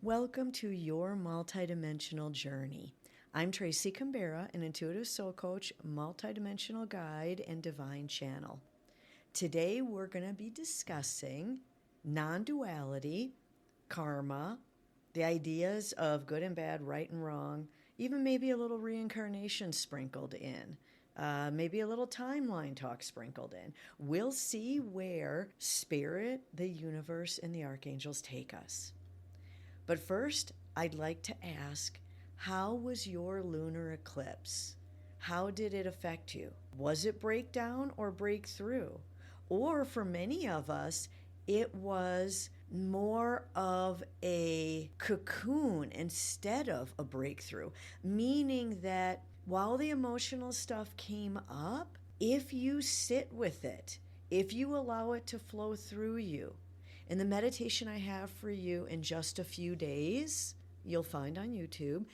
Welcome to your multidimensional journey. I'm Tracy Canberra, an intuitive soul coach, multidimensional guide, and divine channel. Today we're going to be discussing non-duality, karma, the ideas of good and bad, right and wrong, even maybe a little reincarnation sprinkled in. Maybe a little timeline talk sprinkled in. We'll see where spirit, the universe, and the archangels take us. But first, I'd like to ask, how was your lunar eclipse? How did it affect you? Was it breakdown or breakthrough? Or for many of us, it was more of a cocoon instead of a breakthrough, meaning that while the emotional stuff came up, if you sit with it, if you allow it to flow through you, and the meditation I have for you in just a few days, you'll find on YouTube,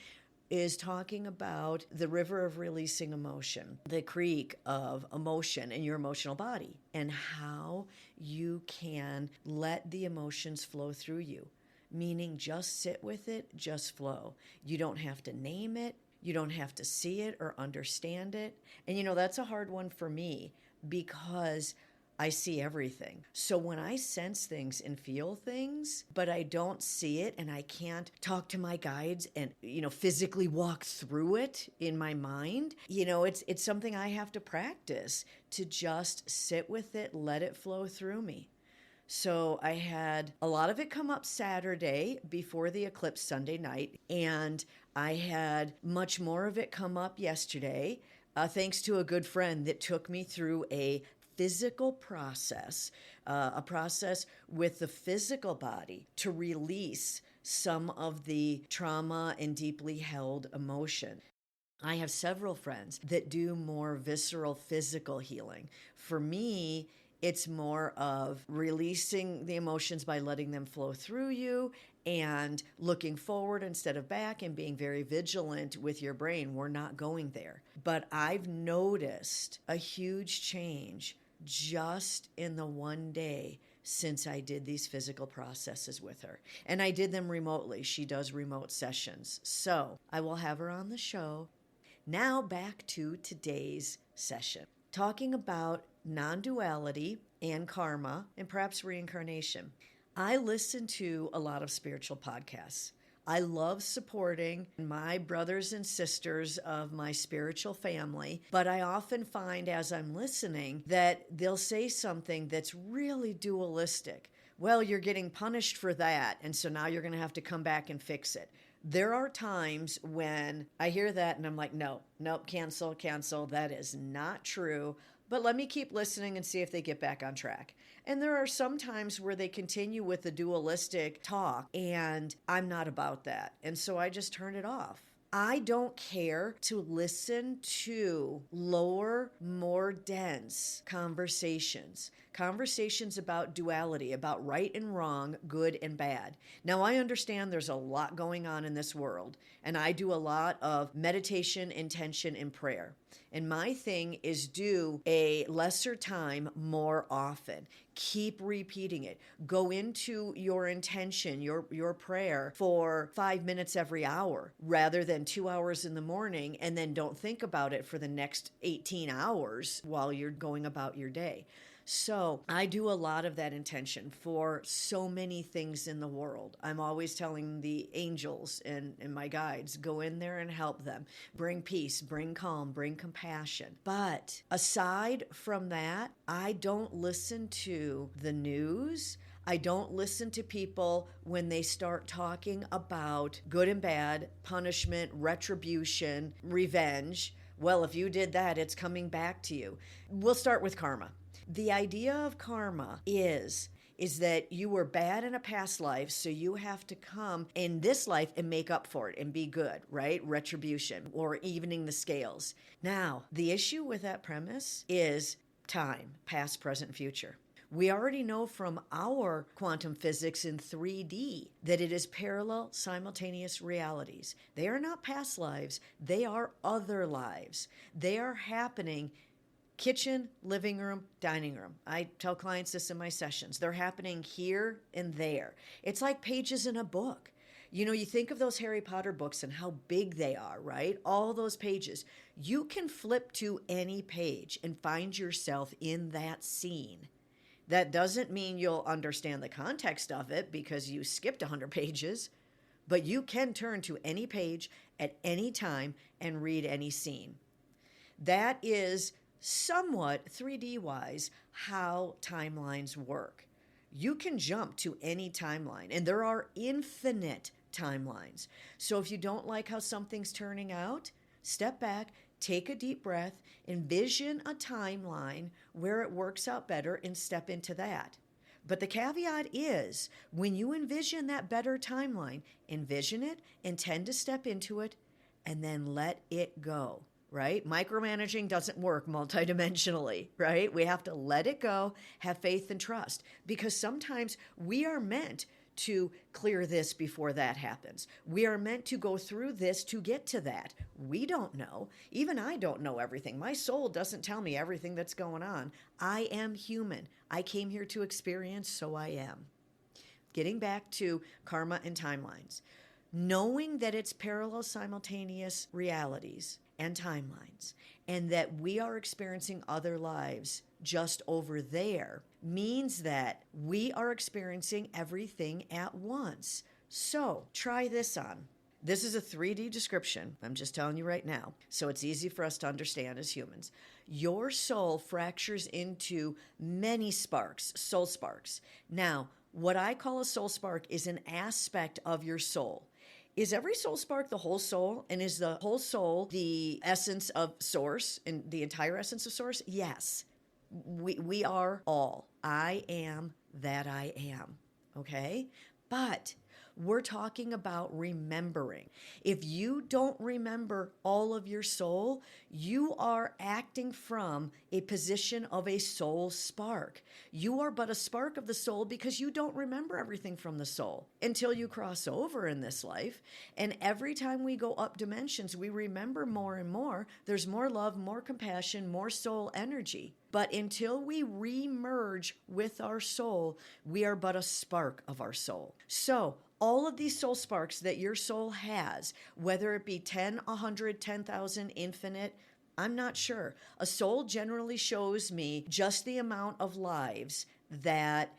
is talking about the river of releasing emotion, the creek of emotion in your emotional body, and how you can let the emotions flow through you. Meaning just sit with it, just flow. You don't have to name it. You don't have to see it or understand it. And that's a hard one for me because I see everything. So when I sense things and feel things, but I don't see it and I can't talk to my guides and, physically walk through it in my mind, it's something I have to practice to just sit with it, let it flow through me. So I had a lot of it come up Saturday before the eclipse Sunday night, and I had much more of it come up yesterday, thanks to a good friend that took me through a physical process, a process with the physical body to release some of the trauma and deeply held emotion. I have several friends that do more visceral physical healing. For me, it's more of releasing the emotions by letting them flow through you and looking forward instead of back and being very vigilant with your brain. We're not going there. But I've noticed a huge change just in the one day since I did these physical processes with her. And I did them remotely. She does remote sessions. So I will have her on the show. Now back to today's session, talking about non-duality and karma and perhaps reincarnation. I listen to a lot of spiritual podcasts. I love supporting my brothers and sisters of my spiritual family, but I often find as I'm listening that they'll say something that's really dualistic. Well, you're getting punished for that, and so now you're going to have to come back and fix it. There are times when I hear that and I'm like, nope, cancel. That is not true. But let me keep listening and see if they get back on track. And there are some times where they continue with the dualistic talk, and I'm not about that. And so I just turn it off. I don't care to listen to lower, more dense conversations about duality, about right and wrong, good and bad. Now, I understand there's a lot going on in this world, and I do a lot of meditation, intention, and prayer. And my thing is do a lesser time more often. Keep repeating it. Go into your intention, your prayer for 5 minutes every hour rather than 2 hours in the morning, and then don't think about it for the next 18 hours while you're going about your day. So I do a lot of that intention for so many things in the world. I'm always telling the angels and my guides, go in there and help them. Bring peace, bring calm, bring compassion. But aside from that, I don't listen to the news. I don't listen to people when they start talking about good and bad, punishment, retribution, revenge. Well, if you did that, it's coming back to you. We'll start with karma. The idea of karma is that you were bad in a past life, so you have to come in this life and make up for it and be good, right? Retribution or evening the scales. Now, the issue with that premise is time, past, present, future. We already know from our quantum physics in 3D that it is parallel, simultaneous realities. They are not past lives. They are other lives. They are happening kitchen, living room, dining room. I tell clients this in my sessions. They're happening here and there. It's like pages in a book. You know, you think of those Harry Potter books and how big they are, right? All those pages. You can flip to any page and find yourself in that scene. That doesn't mean you'll understand the context of it because you skipped 100 pages, but you can turn to any page at any time and read any scene. That is somewhat 3D wise how timelines work. You can jump to any timeline, and there are infinite timelines. So if you don't like how something's turning out, step back, take a deep breath, envision a timeline where it works out better, and step into that. But the caveat is, when you envision that better timeline, envision it, intend to step into it, and then let it go, right? Micromanaging doesn't work multidimensionally, right? We have to let it go, have faith and trust, because sometimes we are meant to clear this before that happens. We are meant to go through this to get to that. We don't know. Even I don't know everything. My soul doesn't tell me everything that's going on. I am human. I came here to experience, so I am. Getting back to karma and timelines. Knowing that it's parallel simultaneous realities and timelines, and that we are experiencing other lives just over there, means that we are experiencing everything at once. So try this on. This is a 3D description. I'm just telling you right now, so it's easy for us to understand as humans. Your soul fractures into many sparks, soul sparks. Now, what I call a soul spark is an aspect of your soul. Is every soul spark the whole soul? And is the whole soul the essence of source and the entire essence of source? Yes. We are all. I am that I am. Okay? But we're talking about remembering. If you don't remember all of your soul, you are acting from a position of a soul spark. You are but a spark of the soul because you don't remember everything from the soul until you cross over in this life. And every time we go up dimensions, we remember more and more. There's more love, more compassion, more soul energy. But until we re-merge with our soul, we are but a spark of our soul. So all of these soul sparks that your soul has, whether it be 10, 100, 10,000, infinite, I'm not sure. A soul generally shows me just the amount of lives that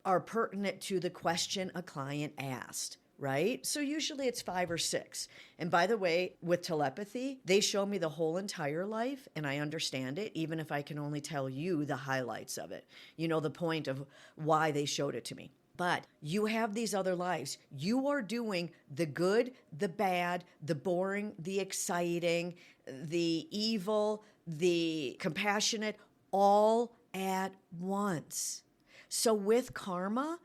are pertinent to the question a client asked. Right? So usually it's 5 or 6. And by the way, with telepathy, they show me the whole entire life and I understand it, even if I can only tell you the highlights of it. You know, the point of why they showed it to me. But you have these other lives. You are doing the good, the bad, the boring, the exciting, the evil, the compassionate, all at once. So with karma,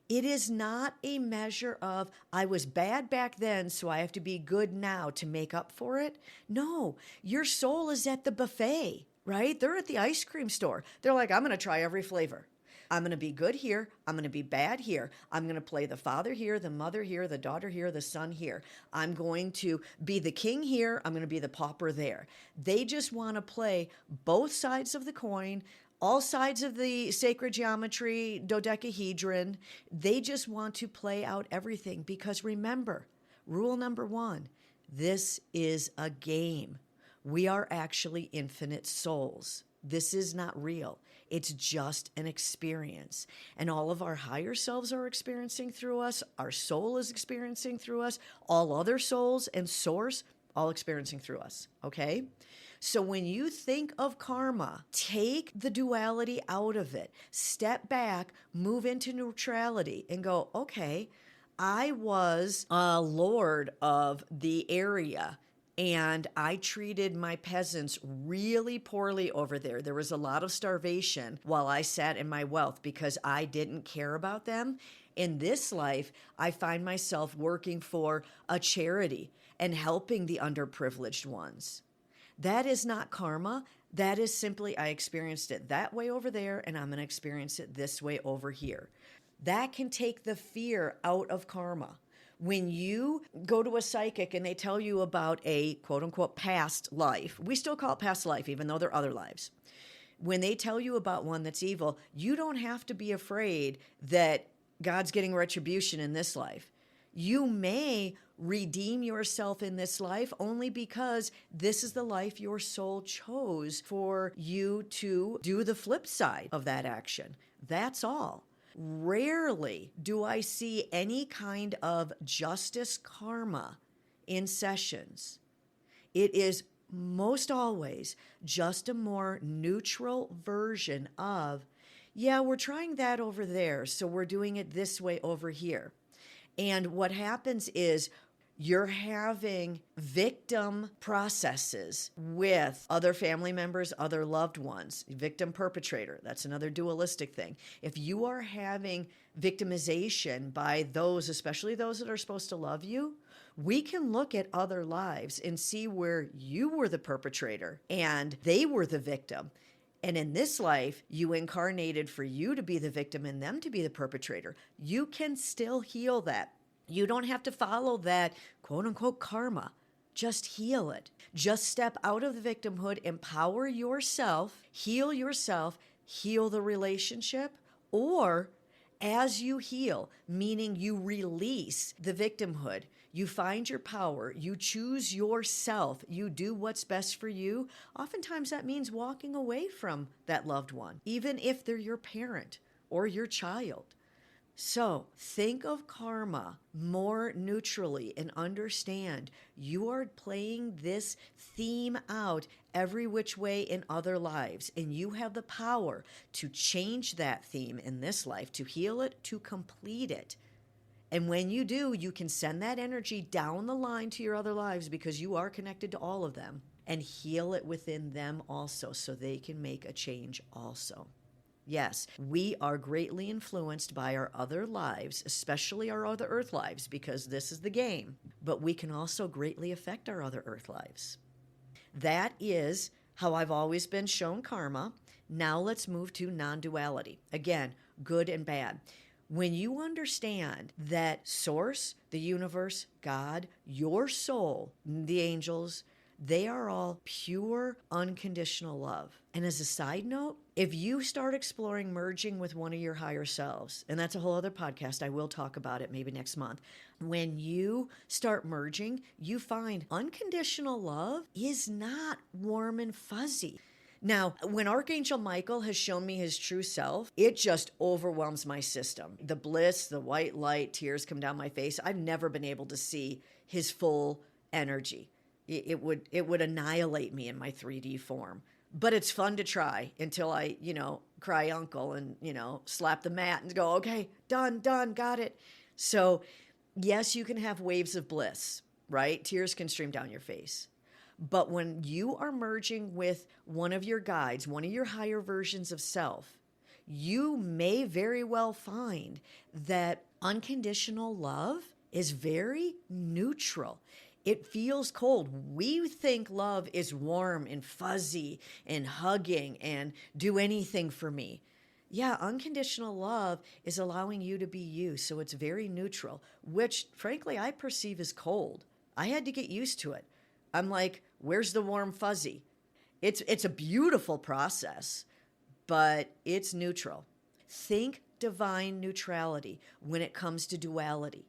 it is not a measure of, I was bad back then, so I have to be good now to make up for it. No, your soul is at the buffet, right? They're at the ice cream store. They're like, I'm going to try every flavor. I'm going to be good here. I'm going to be bad here. I'm going to play the father here, the mother here, the daughter here, the son here. I'm going to be the king here. I'm going to be the pauper there. They just want to play both sides of the coin, all sides of the sacred geometry, dodecahedron. They just want to play out everything because remember, rule number 1, this is a game. We are actually infinite souls. This is not real. It's just an experience. And all of our higher selves are experiencing through us. Our soul is experiencing through us. All other souls and source, all experiencing through us. Okay? So when you think of karma, take the duality out of it. Step back, move into neutrality and go, okay, I was a lord of the area and I treated my peasants really poorly over there. There was a lot of starvation while I sat in my wealth because I didn't care about them. In this life, I find myself working for a charity and helping the underprivileged ones. That is not karma. That is simply, I experienced it that way over there, and I'm going to experience it this way over here. That can take the fear out of karma. When you go to a psychic and they tell you about a quote-unquote past life, we still call it past life, even though there are other lives. When they tell you about one that's evil, you don't have to be afraid that God's getting retribution in this life. You may redeem yourself in this life only because this is the life your soul chose for you to do the flip side of that action. That's all. Rarely do I see any kind of justice karma in sessions. It is most always just a more neutral version of, yeah, we're trying that over there, so we're doing it this way over here. And what happens is you're having victim processes with other family members, other loved ones, victim perpetrator. That's another dualistic thing. If you are having victimization by those, especially those that are supposed to love you, we can look at other lives and see where you were the perpetrator and they were the victim. And in this life, you incarnated for you to be the victim and them to be the perpetrator. You can still heal that. You don't have to follow that quote unquote karma. Just heal it. Just step out of the victimhood, empower yourself, heal the relationship, or as you heal, meaning you release the victimhood, you find your power, you choose yourself, you do what's best for you. Oftentimes that means walking away from that loved one, even if they're your parent or your child. So think of karma more neutrally and understand you are playing this theme out every which way in other lives, and you have the power to change that theme in this life, to heal it, to complete it. And when you do, you can send that energy down the line to your other lives because you are connected to all of them, and heal it within them also so they can make a change also. Yes, we are greatly influenced by our other lives, especially our other earth lives, because this is the game. But we can also greatly affect our other earth lives. That is how I've always been shown karma. Now let's move to non-duality. Again, good and bad. When you understand that Source, the universe, God, your soul, the angels, they are all pure, unconditional love. And as a side note, if you start exploring merging with one of your higher selves, and that's a whole other podcast, I will talk about it maybe next month. When you start merging, you find unconditional love is not warm and fuzzy. Now, when Archangel Michael has shown me his true self, it just overwhelms my system. The bliss, the white light, tears come down my face. I've never been able to see his full energy. It would annihilate me in my 3D form. But it's fun to try until I, cry uncle and, slap the mat and go, okay, done, got it. So yes, you can have waves of bliss, right? Tears can stream down your face. But when you are merging with one of your guides, one of your higher versions of self, you may very well find that unconditional love is very neutral. It feels cold. We think love is warm and fuzzy and hugging and do anything for me. Yeah, unconditional love is allowing you to be you, so it's very neutral, which frankly I perceive as cold. I had to get used to it. I'm like, where's the warm fuzzy? It's a beautiful process, but it's neutral. Think divine neutrality when it comes to duality.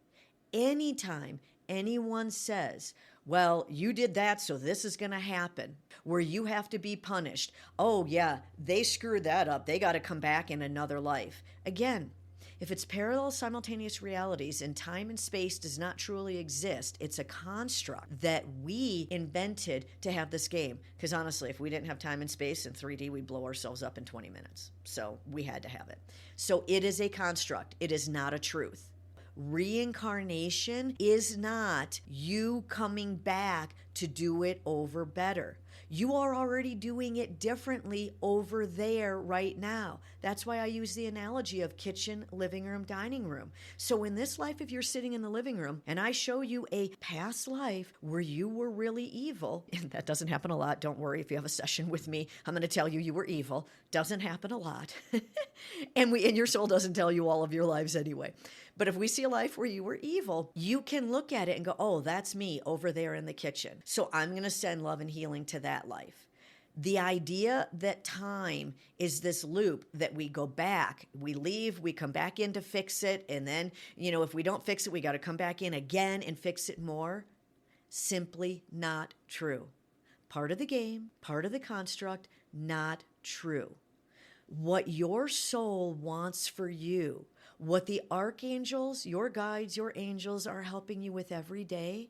Anytime anyone says, well, you did that, so this is going to happen, where you have to be punished. Oh, yeah, they screwed that up. They got to come back in another life. Again, if it's parallel simultaneous realities and time and space does not truly exist, it's a construct that we invented to have this game. Because honestly, if we didn't have time and space in 3D, we'd blow ourselves up in 20 minutes. So we had to have it. So it is a construct. It is not a truth. Reincarnation is not you coming back to do it over better. You are already doing it differently over there right now. That's why I use the analogy of kitchen, living room, dining room. So in this life, if you're sitting in the living room and I show you a past life where you were really evil, and that doesn't happen a lot. Don't worry, if you have a session with me, I'm going to tell you were evil. Doesn't happen a lot. and your soul doesn't tell you all of your lives anyway. But if we see a life where you were evil, you can look at it and go, oh, that's me over there in the kitchen. So I'm going to send love and healing to that life. The idea that time is this loop that we go back, we leave, we come back in to fix it, and then, if we don't fix it, we got to come back in again and fix it more. Simply not true. Part of the game, part of the construct, not true. What your soul wants for you, what the archangels, your guides, your angels are helping you with every day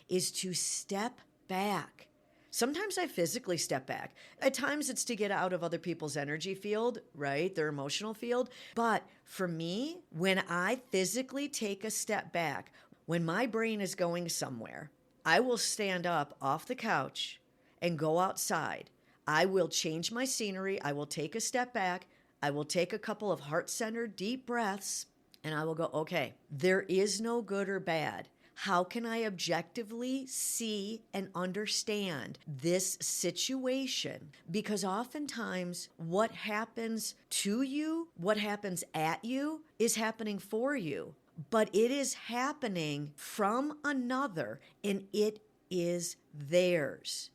is to step back. Sometimes I physically step back. At times it's to get out of other people's energy field, right? Their emotional field. But for me, when I physically take a step back, when my brain is going somewhere, I will stand up off the couch and go outside. I will change my scenery. I will take a step back. I will take a couple of heart-centered deep breaths, and I will go, okay, there is no good or bad. How can I objectively see and understand this situation? Because oftentimes what happens to you, what happens at you, is happening for you. But it is happening from another, and it is theirs.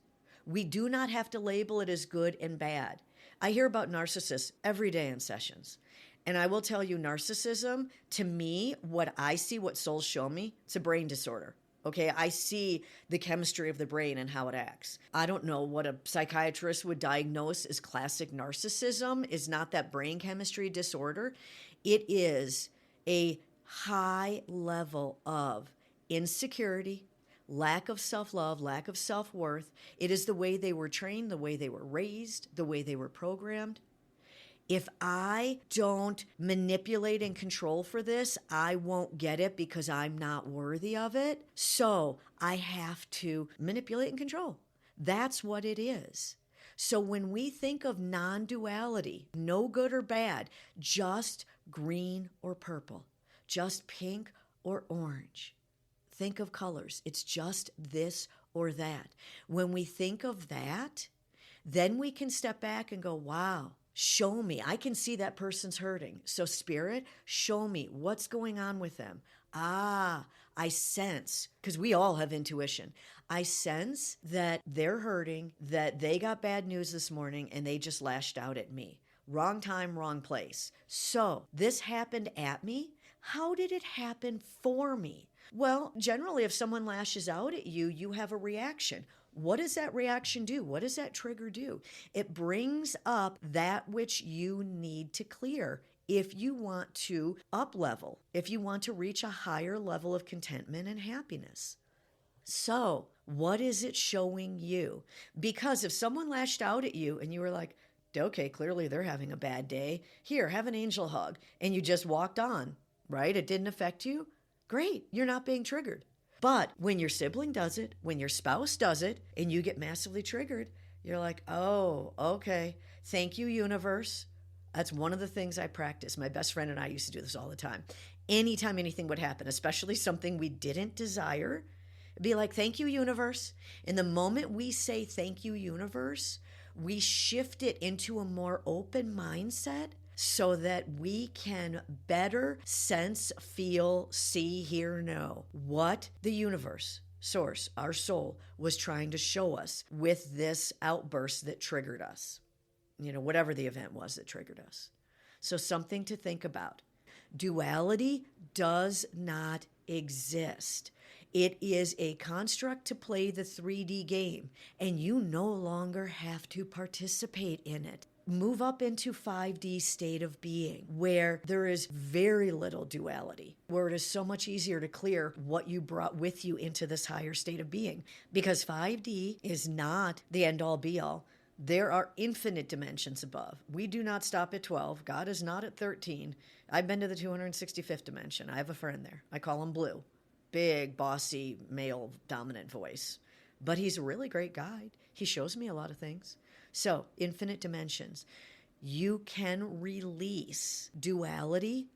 We do not have to label it as good and bad. I hear about narcissists every day in sessions. And I will tell you, narcissism, to me, what I see, what souls show me, it's a brain disorder. Okay, I see the chemistry of the brain and how it acts. I don't know what a psychiatrist would diagnose as classic narcissism is not that brain chemistry disorder. It is a high level of insecurity, lack of self-love, lack of self-worth. It is the way they were trained, the way they were raised, the way they were programmed. If I don't manipulate and control for this, I won't get it because I'm not worthy of it. So I have to manipulate and control. That's what it is. So when we think of non-duality, no good or bad, just green or purple, just pink or orange. Think of colors. It's just this or that. When we think of that, then we can step back and go, wow, show me. I can see that person's hurting. So Spirit, show me what's going on with them. I sense, because we all have intuition. I sense that they're hurting, that they got bad news this morning and they just lashed out at me. Wrong time, wrong place. So this happened at me. How did it happen for me? Well, generally, if someone lashes out at you, you have a reaction. What does that reaction do? What does that trigger do? It brings up that which you need to clear if you want to up-level, if you want to reach a higher level of contentment and happiness. So, what is it showing you? Because if someone lashed out at you and you were like, okay, clearly they're having a bad day. Here, have an angel hug. And you just walked on, right? It didn't affect you. Great, you're not being triggered. But when your sibling does it, when your spouse does it, and you get massively triggered, you're like, oh, okay. Thank you, universe. That's one of the things I practice. My best friend and I used to do this all the time. Anytime anything would happen, especially something we didn't desire, it'd be like, thank you, universe. And the moment we say thank you, universe, we shift it into a more open mindset so that we can better sense, feel, see, hear, know what the universe, source, our soul, was trying to show us with this outburst that triggered us. Whatever the event was that triggered us. So something to think about. Duality does not exist. It is a construct to play the 3D game, and you no longer have to participate in it. Move up into 5D state of being, where there is very little duality, where it is so much easier to clear what you brought with you into this higher state of being. Because 5D is not the end-all be-all. There are infinite dimensions above. We do not stop at 12. God is not at 13. I've been to the 265th dimension. I have a friend there. I call him Blue. Big, bossy, male, dominant voice. But he's a really great guide. He shows me a lot of things. So, infinite dimensions. You can release duality,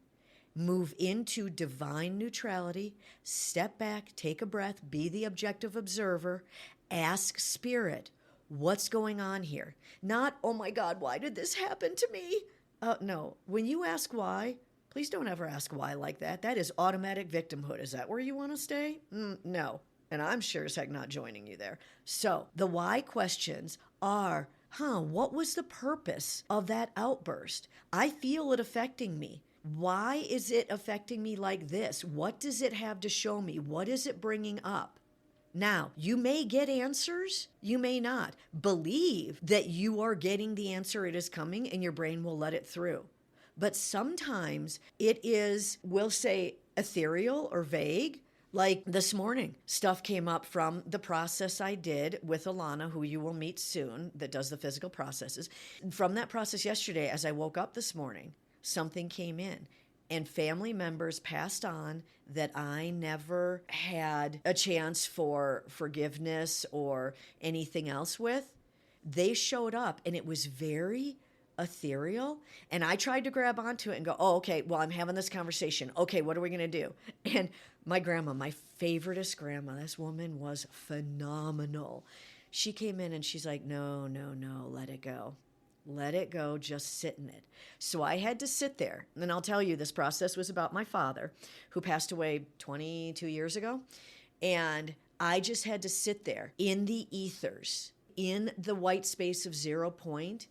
move into divine neutrality, step back, take a breath, be the objective observer, ask Spirit, what's going on here? Not, oh my God, why did this happen to me? No, when you ask why, please don't ever ask why like that. That is automatic victimhood. Is that where you want to stay? No. And I'm sure as heck not joining you there. So the why questions are, what was the purpose of that outburst? I feel it affecting me. Why is it affecting me like this? What does it have to show me? What is it bringing up? Now, you may get answers, you may not. Believe that you are getting the answer, it is coming, and your brain will let it through. But sometimes it is, we'll say, ethereal or vague. Like this morning, stuff came up from the process I did with Alana, who you will meet soon, that does the physical processes. From that process yesterday, as I woke up this morning, something came in. And family members passed on that I never had a chance for forgiveness or anything else with. They showed up, and it was very ethereal. And I tried to grab onto it and go, oh, okay, well, I'm having this conversation. Okay, what are we going to do? And my grandma, my favoriteest grandma, this woman was phenomenal. She came in and she's like, no, let it go. Let it go, just sit in it. So I had to sit there. And I'll tell you, this process was about my father, who passed away 22 years ago. And I just had to sit there in the ethers, in the white space of 0 point,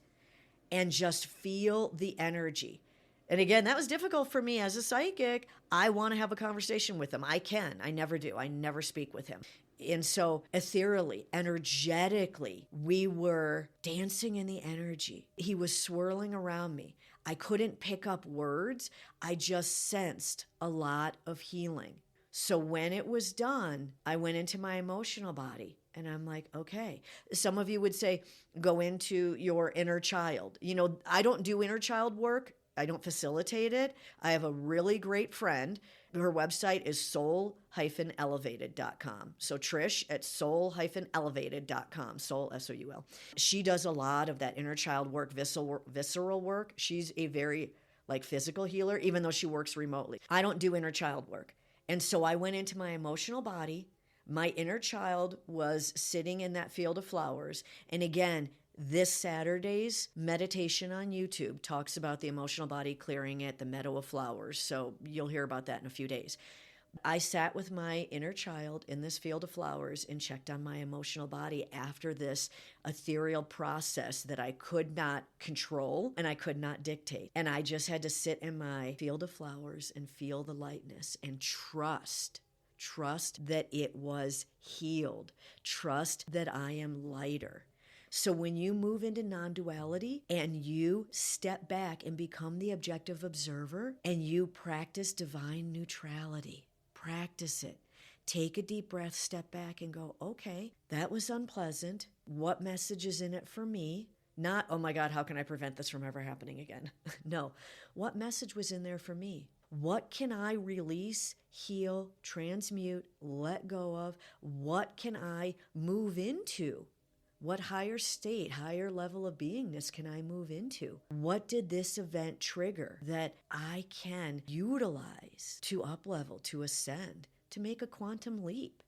and just feel the energy. And again, that was difficult for me as a psychic. I want to have a conversation with him. I can. I never do. I never speak with him. And so ethereally, energetically, we were dancing in the energy. He was swirling around me. I couldn't pick up words. I just sensed a lot of healing. So when it was done, I went into my emotional body. And I'm like, okay. Some of you would say, go into your inner child. You know, I don't do inner child work. I don't facilitate it. I have a really great friend. Her website is soul-elevated.com. So Trish at soul-elevated.com. Soul, S-O-U-L. She does a lot of that inner child work, visceral work. She's a very physical healer, even though she works remotely. I don't do inner child work. And so I went into my emotional body. My inner child was sitting in that field of flowers. And again, this Saturday's meditation on YouTube talks about the emotional body clearing it, the meadow of flowers. So you'll hear about that in a few days. I sat with my inner child in this field of flowers and checked on my emotional body after this ethereal process that I could not control and I could not dictate. And I just had to sit in my field of flowers and feel the lightness and trust that it was healed. Trust that I am lighter. So when you move into non-duality and you step back and become the objective observer and you practice divine neutrality, practice it. Take a deep breath, step back and go, okay, that was unpleasant. What message is in it for me? Not, oh my God, how can I prevent this from ever happening again? No, what message was in there for me? What can I release, heal, transmute, let go of? What can I move into? What higher state, higher level of beingness can I move into? What did this event trigger that I can utilize to up-level, to ascend, to make a quantum leap?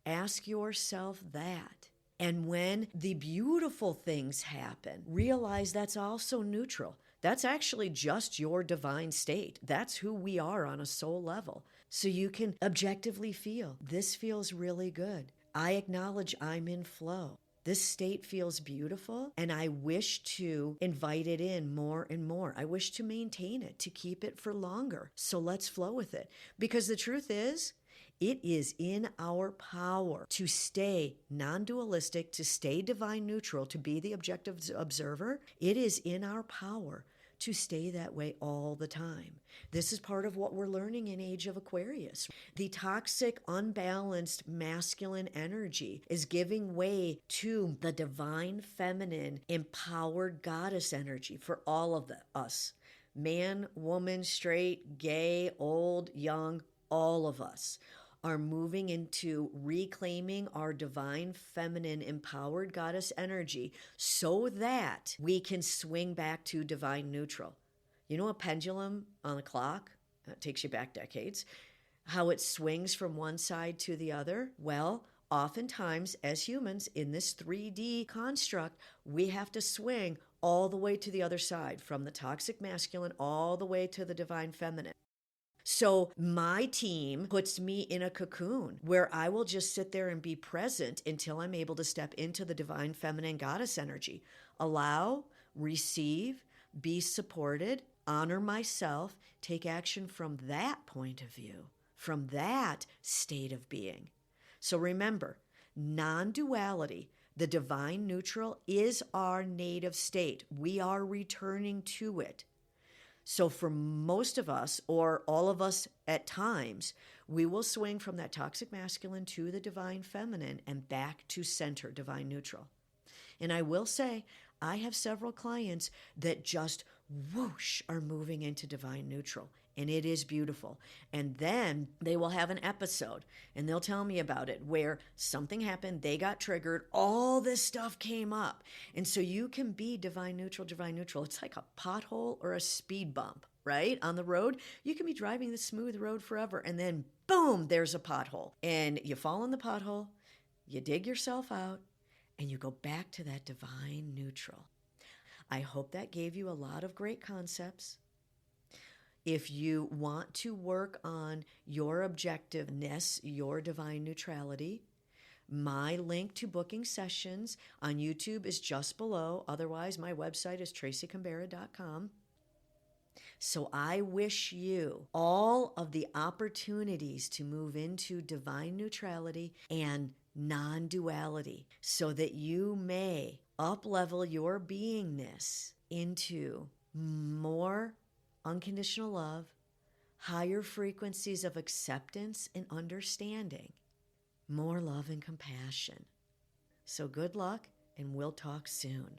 Ask yourself that. And when the beautiful things happen, realize that's also neutral. That's actually just your divine state. That's who we are on a soul level. So you can objectively feel, this feels really good. I acknowledge I'm in flow. This state feels beautiful, and I wish to invite it in more and more. I wish to maintain it, to keep it for longer. So let's flow with it. Because the truth is, it is in our power to stay non-dualistic, to stay divine neutral, to be the objective observer. It is in our power to stay that way all the time. This is part of what we're learning in Age of Aquarius. The toxic, unbalanced masculine energy is giving way to the divine feminine, empowered goddess energy for all of us. Man, woman, straight, gay, old, young, all of us are moving into reclaiming our divine feminine empowered goddess energy so that we can swing back to divine neutral. You know a pendulum on a clock? That takes you back decades. How it swings from one side to the other? Well, oftentimes as humans in this 3D construct, we have to swing all the way to the other side, from the toxic masculine all the way to the divine feminine. So my team puts me in a cocoon where I will just sit there and be present until I'm able to step into the divine feminine goddess energy. Allow, receive, be supported, honor myself, take action from that point of view, from that state of being. So remember, non-duality, the divine neutral, is our native state. We are returning to it. So for most of us, or all of us at times, we will swing from that toxic masculine to the divine feminine and back to center, divine neutral. And I will say, I have several clients that just whoosh are moving into divine neutral. And it is beautiful. And then they will have an episode and they'll tell me about it where something happened, they got triggered, all this stuff came up. And so you can be divine neutral, divine neutral. It's like a pothole or a speed bump, right? On the road, you can be driving the smooth road forever and then boom, there's a pothole. And you fall in the pothole, you dig yourself out, and you go back to that divine neutral. I hope that gave you a lot of great concepts. If you want to work on your objectiveness, your divine neutrality, my link to booking sessions on YouTube is just below. Otherwise, my website is tracycambera.com. So I wish you all of the opportunities to move into divine neutrality and non-duality so that you may up-level your beingness into more unconditional love, higher frequencies of acceptance and understanding, more love and compassion. So good luck, and we'll talk soon.